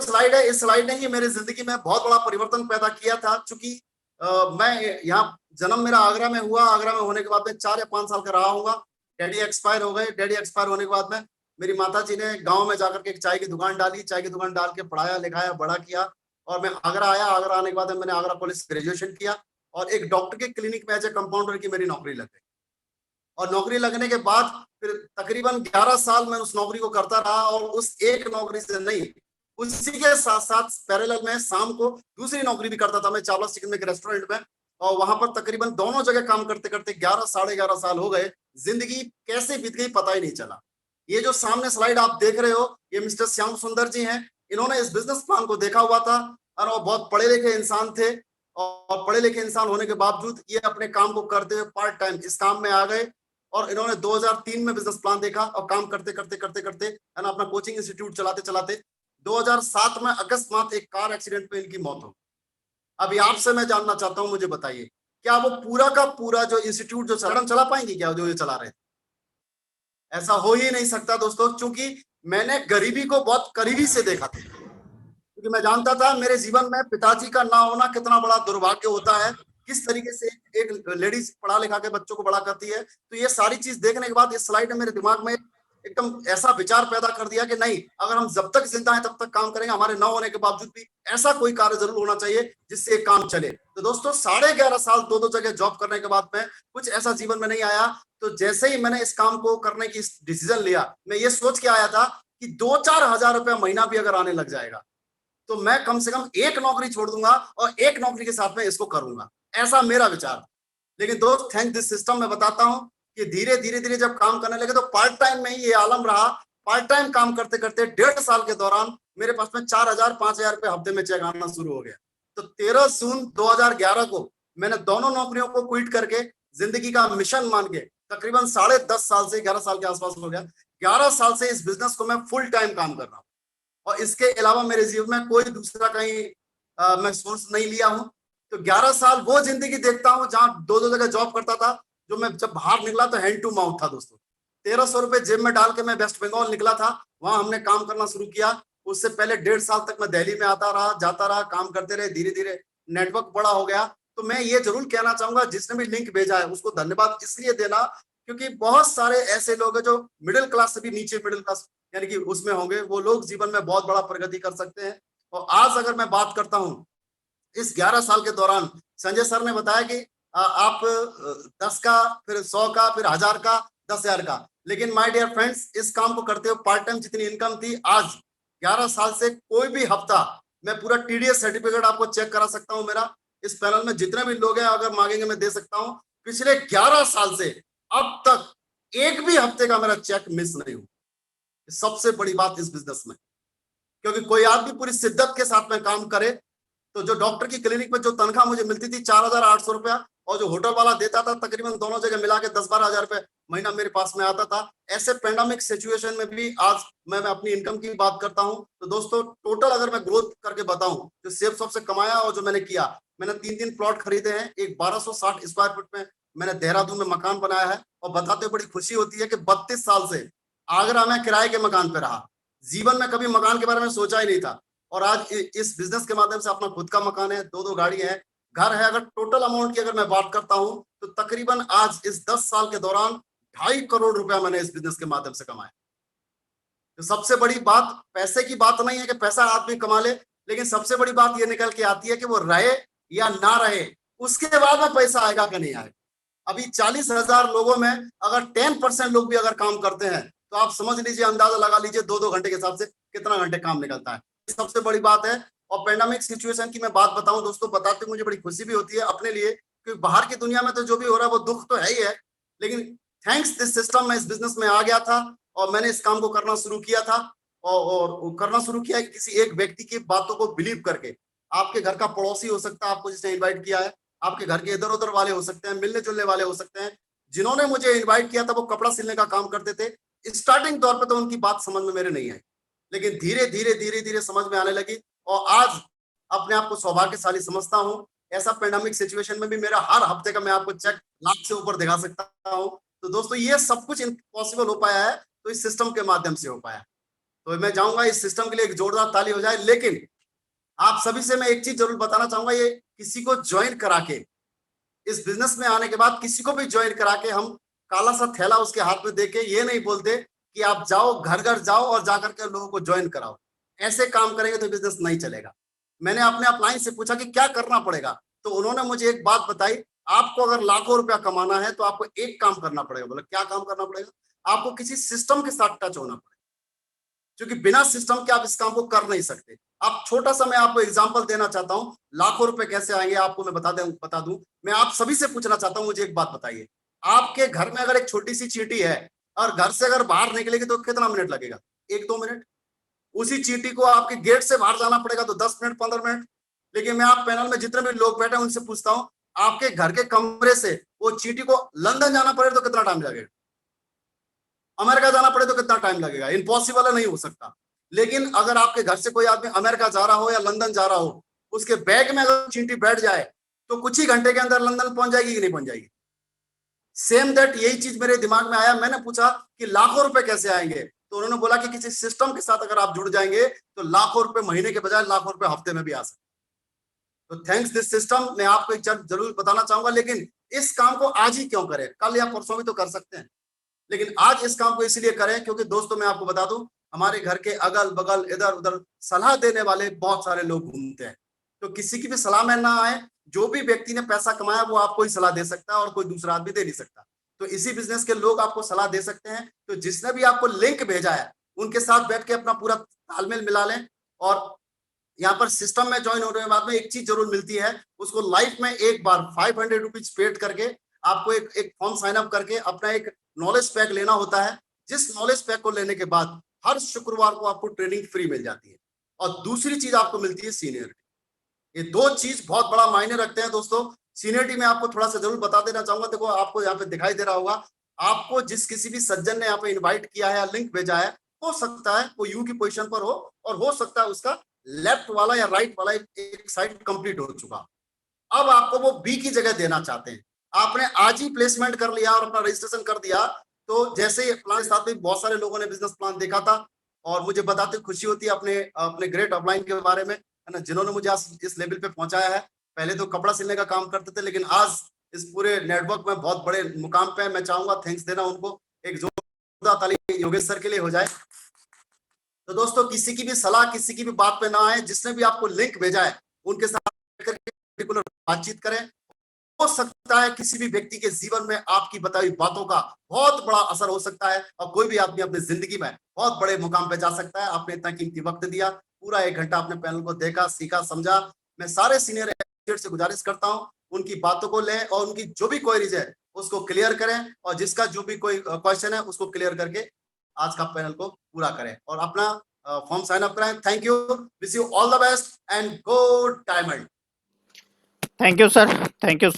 Slide है, इस slide ने ही मेरी जिंदगी में बहुत बड़ा परिवर्तन पैदा किया था। चूंकि मैं यहाँ जन्म मेरा आगरा में हुआ, आगरा में होने के बाद में 4 या 5 साल का रहा हूँ। डैडी एक्सपायर हो गए। डैडी एक्सपायर होने के बाद में मेरी माता जी ने गांव में जाकर के एक चाय की दुकान डाली, चाय की दुकान डाल के पढ़ाया लिखाया बड़ा किया, और मैं आगरा आया। आगरा आने के बाद मैंने आगरा कॉलेज से ग्रेजुएशन किया, और एक डॉक्टर के क्लिनिक में एज ए कंपाउंडर की मेरी नौकरी लग गई। और नौकरी लगने के बाद फिर तकरीबन 11 साल मैं उस नौकरी को करता रहा, और उस एक नौकरी से नहीं, उसी के साथ साथ पैरेलल में शाम को दूसरी नौकरी भी करता था मैं चावला चिकन में एक रेस्टोरेंट में, और वहां पर तकरीबन दोनों जगह काम करते करते 11 साढ़े 11 साल हो गए। जिंदगी कैसे बीत गई पता ही नहीं चला। ये जो सामने स्लाइड आप देख रहे हो, ये मिस्टर श्याम सुंदर जी हैं। इन्होंने इस बिजनेस प्लान को देखा हुआ था, और वो बहुत पढ़े लिखे इंसान थे, और पढ़े लिखे इंसान होने के बावजूद ये अपने काम को करते हुए पार्ट टाइम इस काम में आ गए। और इन्होंने 2003 में बिजनेस प्लान देखा, और काम करते करते करते करते है ना, अपना कोचिंग इंस्टीट्यूट चलाते चलाते 2007 में अकस्मात एक कार एक्सीडेंट में इनकी मौत हो। अभी आपसे मैं जानना चाहता हूं, मुझे बताइए, क्या वो पूरा का पूरा जो इंस्टीट्यूट जो चला पाएंगे क्या, जो ये चला रहे? ऐसा हो ही नहीं सकता दोस्तों, क्योंकि मैंने गरीबी को बहुत करीबी से देखा था। क्योंकि मैं जानता था मेरे जीवन में पिताजी का ना होना कितना बड़ा दुर्भाग्य होता है, किस तरीके से एक लेडीज पढ़ा लिखा के बच्चों को बड़ा करती है। तो ये सारी चीज देखने के बाद इस स्लाइड ने मेरे दिमाग में एकदम ऐसा विचार पैदा कर दिया कि नहीं, अगर हम जब तक जिंदा हैं तब तक काम करेंगे, हमारे ना होने के बावजूद भी ऐसा कोई कार्य जरूर होना चाहिए जिससे काम चले। तो दोस्तों 11.5 साल दो जगह जॉब करने के बाद में कुछ ऐसा जीवन में नहीं आया। तो जैसे ही मैंने इस काम को करने की डिसीजन लिया, मैं ये सोच के आया था कि 2-4 हजार रुपया महीना भी अगर आने लग जाएगा तो मैं कम से कम एक नौकरी छोड़ दूंगा और एक नौकरी के साथ में इसको करूंगा, ऐसा मेरा विचार। लेकिन दोस्त थैंक दिस सिस्टम मैं बताता हूं कि धीरे धीरे धीरे जब काम करने लगे तो पार्ट टाइम में ही ये आलम रहा। पार्ट टाइम काम करते करते 1.5 साल के दौरान मेरे पास में 4,000-5,000 रुपए हफ्ते में चेक आना शुरू हो गया। तो 13 जून 2011 को मैंने दोनों नौकरियों को क्विट करके जिंदगी का मिशन मान के तकरीबन 10.5 साल से 11 साल के आसपास हो गया, 11 साल से इस बिजनेस को मैं फुल टाइम काम कर रहा हूँ। और इसके अलावा मेरे जीवन में कोई दूसरा कहीं मैं सोर्स नहीं लिया हूं। तो 11 साल वो जिंदगी देखता हूं जहां दो जगह जॉब करता था, जो मैं जब बाहर निकला तो हैंड टू माउथ था दोस्तों। 1,300 रुपए जेब में डाल के मैं वेस्ट बंगाल निकला था, वहां हमने काम करना शुरू किया। उससे पहले 1.5 साल तक मैं दिल्ली में आता रहा जाता रहा, काम करते रहे, धीरे धीरे नेटवर्क बड़ा हो गया। तो मैं ये जरूर कहना चाहूंगा, जिसने भी लिंक भेजा है उसको धन्यवाद इसलिए देना, क्योंकि बहुत सारे ऐसे लोग हैं जो मिडिल क्लास से भी नीचे मिडिल क्लास यानी कि उसमें होंगे, वो लोग जीवन में बहुत बड़ा प्रगति कर सकते हैं। और आज अगर मैं बात करता हूं, इस 11 साल के दौरान संजय सर ने बताया कि आप 10 का, फिर 100 का, फिर 1000 का, 10,000 का। लेकिन माय डियर फ्रेंड्स, इस काम को करते हुए पार्ट टाइम जितनी इनकम थी, आज 11 साल से कोई भी हफ्ता मैं पूरा टीडीएस सर्टिफिकेट आपको चेक करा सकता हूं। मेरा इस पैनल में जितने भी लोग हैं, अगर मांगेंगे मैं दे सकता हूं। पिछले 11 साल से अब तक एक भी हफ्ते का मेरा चेक मिस नहीं हुआ। सबसे बड़ी बात इस बिजनेस में, क्योंकि कोई आदमी पूरी शिद्दत के साथ में काम करे तो जो डॉक्टर की क्लिनिक में जो तनख्वाह मुझे मिलती थी 4,800 रुपया, और जो होटल वाला देता था तकरीबन दोनों जगह मिला के 10-12 हजार रुपए महीना मेरे पास में आता था। ऐसे पेंडेमिक सिचुएशन में भी आज मैं अपनी इनकम की बात करता हूं। तो दोस्तों टोटल अगर मैं ग्रोथ करके बताऊं, जो सेफ सबसे कमाया और जो मैंने किया, मैंने 3 प्लॉट खरीदे हैं। एक 1260 स्क्वायर फीट में मैंने देहरादून में मकान बनाया है, और बताते हुए बड़ी खुशी होती है कि 32 साल से आगरा में किराए के मकान पे रहा, जीवन में कभी मकान के बारे में सोचा ही नहीं था। और आज इस बिजनेस के माध्यम से अपना खुद का मकान है, 2 गाड़ी है, घर है। अगर टोटल अमाउंट की अगर मैं बात करता हूं तो तकरीबन आज इस 10 साल के दौरान 2.5 करोड़ रुपया मैंने इस बिजनेस के माध्यम से कमाया। तो सबसे बड़ी बात पैसे की बात नहीं है कि पैसा आदमी कमा ले, लेकिन सबसे बड़ी बात ये निकल के आती है कि वो रहे या ना रहे, उसके बाद में पैसा आएगा कि नहीं आएगा। अभी 40,000 लोगों में अगर 10% लोग भी अगर काम करते हैं तो आप समझ लीजिए, अंदाजा लगा लीजिए 2-2 घंटे के हिसाब से कितना घंटे काम निकलता है। सबसे बड़ी बात है। और पेंडेमिक सिचुएशन की मैं बात बताऊं दोस्तों, बताते मुझे बड़ी खुशी भी होती है अपने लिए, क्योंकि बाहर की दुनिया में तो जो भी हो रहा है वो दुख तो है ही है, लेकिन थैंक्स दिस सिस्टम मैं इस बिजनेस में आ गया था और मैंने इस काम को करना शुरू किया था। और करना शुरू किया कि किसी एक व्यक्ति की बातों को बिलीव करके। आपके घर का पड़ोसी हो सकता है आपको जिसने इन्वाइट किया है, आपके घर के इधर उधर वाले हो सकते हैं, मिलने जुलने वाले हो सकते हैं। जिन्होंने मुझे इन्वाइट किया था वो कपड़ा सिलने का काम करते थे। स्टार्टिंग तौर पे तो उनकी बात समझ में मेरे नहीं आई, लेकिन धीरे धीरे धीरे धीरे समझ में आने लगी, और आज अपने आप को सौभाग्यशाली समझता हूं। ऐसा पेंडेमिक सिचुएशन में भी मेरा हर हफ्ते का मैं आपको चेक लाख से ऊपर दिखा सकता हूं। तो दोस्तों ये सब कुछ पॉसिबल हो पाया है तो इस सिस्टम के माध्यम से हो पाया। तो मैं चाहूंगा इस सिस्टम के लिए एक जोरदार ताली हो जाए। लेकिन आप सभी से मैं एक चीज जरूर बताना चाहूंगा, ये किसी को ज्वाइन करा के, इस बिजनेस में आने के बाद किसी को भी ज्वाइन करा के हम काला सा थैला उसके हाथ में देके ये नहीं बोलते कि आप जाओ घर घर जाओ और जाकर के लोगों को ज्वाइन कराओ। ऐसे काम करेंगे तो बिजनेस नहीं चलेगा। मैंने अपने अपलाइन से पूछा कि क्या करना पड़ेगा, तो उन्होंने मुझे एक बात बताई, आपको अगर लाखों रुपया कमाना है तो आपको एक काम करना पड़ेगा। बोला क्या काम करना पड़ेगा? आपको किसी सिस्टम के साथ टच होना पड़ेगा, क्योंकि बिना सिस्टम के आप इस काम को कर नहीं सकते। आप छोटा सा मैं आपको एग्जांपल देना चाहता हूं, लाखों रुपए कैसे आएंगे आपको मैं बता दूं। मैं आप सभी से पूछना चाहता हूं, मुझे एक बात बताइए, आपके घर में अगर एक छोटी सी चींटी है और घर से अगर बाहर निकलेगी तो कितना मिनट लगेगा? 1-2 मिनट। उसी चींटी को आपके गेट से बाहर जाना पड़ेगा तो 10 मिनट 15 मिनट। लेकिन मैं आप पैनल में जितने भी लोग बैठे हैं उनसे पूछता हूं, आपके घर के कमरे से वो चींटी को लंदन जाना पड़े तो कितना टाइम लगेगा? अमेरिका जाना पड़े तो कितना टाइम लगेगा? इम्पॉसिबल है, नहीं हो सकता। लेकिन अगर आपके घर से कोई आदमी अमेरिका जा रहा हो या लंदन जा रहा हो, उसके बैग में अगर चींटी बैठ जाए तो कुछ ही घंटे के अंदर लंदन पहुंच जाएगी कि नहीं पहुंच जाएगी? सेम दैट यही चीज मेरे दिमाग में आया। मैंने पूछा कि लाखों रुपए कैसे आएंगे, तो उन्होंने बोला कि किसी सिस्टम के साथ अगर आप जुड़ जाएंगे तो लाखों रुपए महीने के बजाय लाखों रुपए हफ्ते में भी आ सकते। तो थैंक्स दिस सिस्टम, मैं आपको एक चीज जरूर बताना चाहूंगा। लेकिन इस काम को आज ही क्यों करें? कल या परसों भी तो कर सकते हैं, लेकिन आज इस काम को इसलिए करें क्योंकि दोस्तों मैं आपको बता दूं, हमारे घर के अगल बगल इधर उधर सलाह देने वाले बहुत सारे लोग घूमते हैं। तो किसी की भी सलाह में ना आए। जो भी व्यक्ति ने पैसा कमाया वो आपको ही सलाह दे सकता है और कोई दूसरा आदमी दे नहीं सकता। तो इसी बिजनेस के लोग आपको सलाह दे सकते हैं। तो जिसने भी आपको लिंक भेजा है उनके साथ बैठ के अपना पूरा तालमेल मिला लें। और यहाँ पर सिस्टम में ज्वाइन होने के बाद में एक चीज जरूर मिलती है, उसको लाइफ में एक बार 500 रुपीज पेड करके आपको एक फॉर्म साइन अप करके अपना एक नॉलेज पैक लेना होता है। जिस नॉलेज पैक को लेने के बाद हर शुक्रवार को आपको ट्रेनिंग फ्री मिल जाती है। और दूसरी चीज आपको मिलती है सीनियरिटी। ये दो चीज बहुत बड़ा मायने रखते हैं दोस्तों। सीनियरिटी में आपको थोड़ा सा जरूर बता देना चाहूंगा। देखो आपको यहाँ पे दिखाई दे रहा होगा, आपको जिस किसी भी सज्जन ने यहाँ पे इन्वाइट किया है या लिंक भेजा है, हो सकता है वो यू की पोजीशन पर हो और हो सकता है उसका लेफ्ट वाला या राइट वाला एक साइड कंप्लीट हो चुका। अब आपको वो बी की जगह देना चाहते हैं। आपने आज ही प्लेसमेंट कर लिया और अपना रजिस्ट्रेशन कर दिया, तो जैसे ही प्लान साथ में बहुत सारे लोगों ने बिजनेस प्लान देखा था और मुझे बताते खुशी होती है अपने अपने ग्रेट अपलाइन के बारे में, है ना, जिन्होंने मुझे आज इस लेवल पे पहुंचाया है। पहले तो कपड़ा सिलने का काम करते थे, लेकिन आज इस पूरे नेटवर्क में बहुत बड़े मुकाम पे है। मैं चाहूंगा थैंक्स देना उनको। एक जोरदार ताली योगेश सर के लिए हो जाए। तो दोस्तों किसी की भी सलाह, किसी की भी बात पे ना आए। जिसने भी आपको लिंक भेजा है उनके साथ पर्टिकुलर बातचीत करें। हो सकता है किसी भी व्यक्ति के जीवन में आपकी बताई बातों का बहुत बड़ा असर हो सकता है और कोई भी आदमी अपनी जिंदगी में बहुत बड़े मुकाम पे जा सकता है। आपने इतना कीमती वक्त दिया, पूरा 1 घंटा अपने पैनल को देखा, सीखा, समझा। मैं सारे सीनियर एसोसिएट से गुजारिश करता हूं उनकी बातों को लें और उनकी जो भी क्वेरीज है उसको क्लियर करें और जिसका जो भी कोई क्वेश्चन है उसको क्लियर करके आज का पैनल को पूरा करें और अपना फॉर्म साइन अप कराएं। Thank you, wish you all the best and good diamond. Thank you sir, thank you.